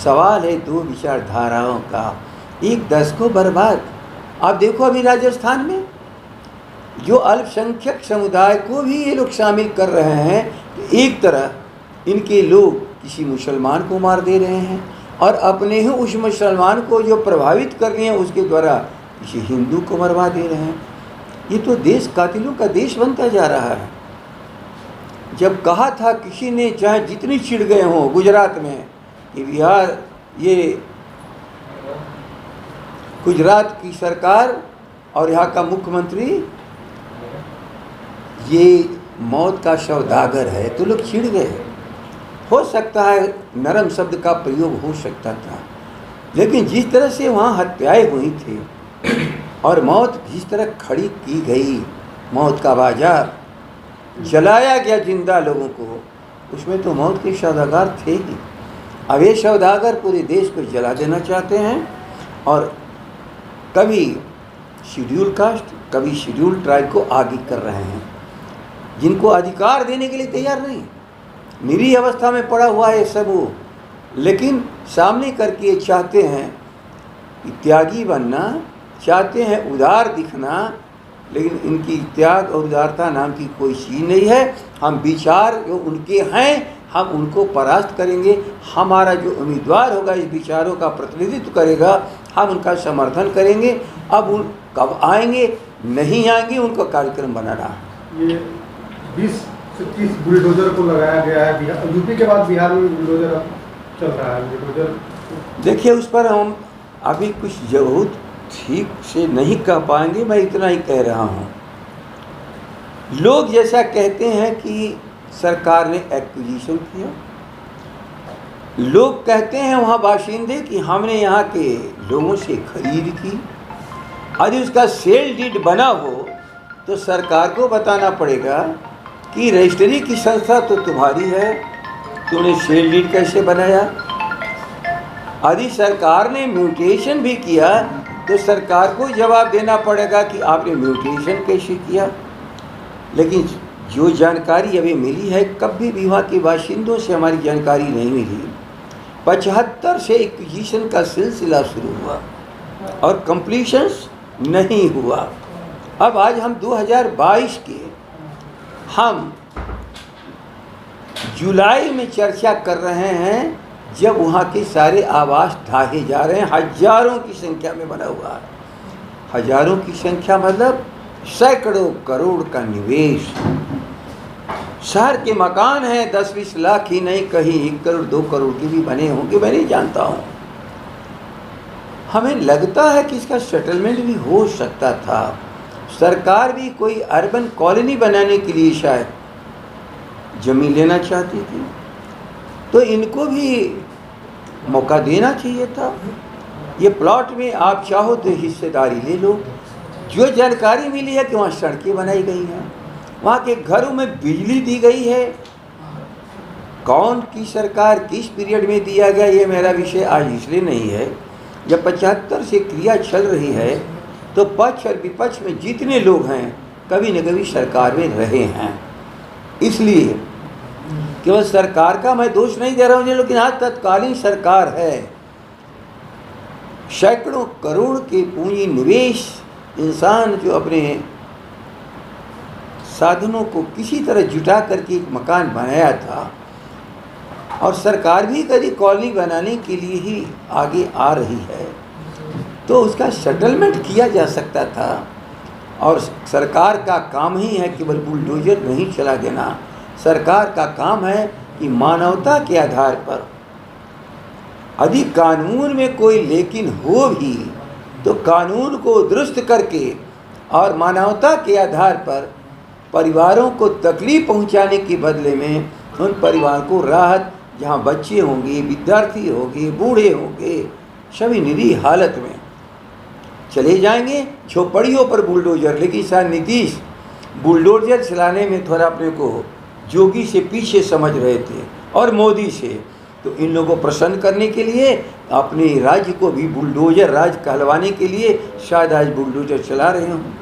सवाल है दो विचारधाराओं का, एक देश को बर्बाद। आप देखो अभी राजस्थान में जो अल्पसंख्यक समुदाय को भी ये लोग शामिल कर रहे हैं, तो एक तरह इनके लोग किसी मुसलमान को मार दे रहे हैं और अपने ही उस मुसलमान को जो प्रभावित कर रहे हैं उसके द्वारा किसी हिंदू को मरवा दे रहे हैं। ये तो देश कातिलों का देश बनता जा रहा है। जब कहा था किसी ने, चाहे जितनी छिड़ गए हों गुजरात में, कि बिहार ये गुजरात की सरकार और यहाँ का मुख्यमंत्री ये मौत का सौदागर है, तो लोग छिड़ गए। हो सकता है नरम शब्द का प्रयोग हो सकता था, लेकिन जिस तरह से वहाँ हत्याएं हुई थी और मौत जिस तरह खड़ी की गई, मौत का बाजार जलाया गया जिंदा लोगों को, उसमें तो मौत के सौदागर थे ही। अब ये सौदागर पूरे देश को जला देना चाहते हैं और कभी शेड्यूल कास्ट कभी शेड्यूल ट्राइब को आगे कर रहे हैं, जिनको अधिकार देने के लिए तैयार नहीं। निरीह अवस्था में पड़ा हुआ है सब वो, लेकिन सामने करके ये चाहते हैं कि त्यागी बनना, चाहते हैं उदार दिखना, लेकिन इनकी त्याग और उदारता नाम की कोई चीज़ नहीं है। हम विचार जो उनके हैं हम उनको परास्त करेंगे। हमारा जो उम्मीदवार होगा इस विचारों का प्रतिनिधित्व करेगा, हम उनका समर्थन करेंगे। अब उन कब आएंगे नहीं आएंगे उनका कार्यक्रम बना रहा है। ये 20 से 30 बुलडोजर को लगाया गया है बिहार, यूपी के बाद बिहार में बुलडोजर अब चल रहा है। बुलडोजर देखिए, उस पर हम अभी कुछ बहुत ठीक से नहीं कह पाएंगे। मैं इतना ही कह रहा हूँ, लोग जैसा कहते हैं कि सरकार ने एक्विजिशन किया, लोग कहते हैं वहाँ बाशिंदे कि हमने यहाँ के लोगों से खरीद की। यदि उसका सेल डीड बना हो तो सरकार को बताना पड़ेगा कि रजिस्ट्री की संस्था तो तुम्हारी है, तुमने सेल डीड कैसे बनाया। यदि सरकार ने म्यूटेशन भी किया तो सरकार को जवाब देना पड़ेगा कि आपने म्यूटेशन कैसे किया। लेकिन जो जानकारी अभी मिली है, कभी भी वहाँ के बाशिंदों से हमारी जानकारी नहीं मिली। 75 से एक्विजिशन का सिलसिला शुरू हुआ और कंप्लीशंस नहीं हुआ। अब आज हम 2022 के हम जुलाई में चर्चा कर रहे हैं, जब वहाँ के सारे आवास ढाहे जा रहे हैं। हजारों की संख्या में बना हुआ है, हजारों की संख्या मतलब सैकड़ों करोड़ का निवेश। शहर के मकान हैं 10-20 लाख ही नहीं, कहीं 1 करोड़ 2 करोड़ के भी बने होंगे, मैं नहीं जानता हूँ। हमें लगता है कि इसका सेटलमेंट भी हो सकता था। सरकार भी कोई अर्बन कॉलोनी बनाने के लिए शायद जमीन लेना चाहती थी, तो इनको भी मौका देना चाहिए था। ये प्लॉट में आप चाहो तो हिस्सेदारी ले लो। जो जानकारी मिली है कि वहाँ सड़कें बनाई गई हैं, वहाँ के घरों में बिजली दी गई है। कौन की सरकार किस पीरियड में दिया गया ये मेरा विषय आज इसलिए नहीं है। जब 75 से क्रिया चल रही है तो पक्ष और विपक्ष में जितने लोग हैं कभी न कभी सरकार में रहे हैं। इसलिए केवल सरकार का मैं दोष नहीं दे रहा हूँ, लेकिन आज तत्कालीन सरकार है। सैकड़ों करोड़ के पूंजी निवेश, इंसान जो अपने साधनों को किसी तरह जुटा करके एक मकान बनाया था, और सरकार भी कभी कॉलोनी बनाने के लिए ही आगे आ रही है, तो उसका सेटलमेंट किया जा सकता था। और सरकार का काम ही है केवल बुलडोजर नहीं चला देना। सरकार का काम है कि मानवता के आधार पर यदि कानून में कोई लेकिन हो भी तो कानून को दुरुस्त करके और मानवता के आधार पर परिवारों को तकलीफ पहुंचाने के बदले में उन परिवार को राहत, जहां बच्चे होंगे, विद्यार्थी होंगे, बूढ़े होंगे, सभी निरीह हालत में चले जाएंगे। झोपड़ियों पर बुलडोजर, लेकिन शायद नीतीश बुलडोजर चलाने में थोड़ा अपने को जोगी से पीछे समझ रहे थे और मोदी से, तो इन लोगों को प्रसन्न करने के लिए, अपने राज्य को भी बुलडोजर राज कहलवाने के लिए शायद आज बुलडोजर चला रहे हों।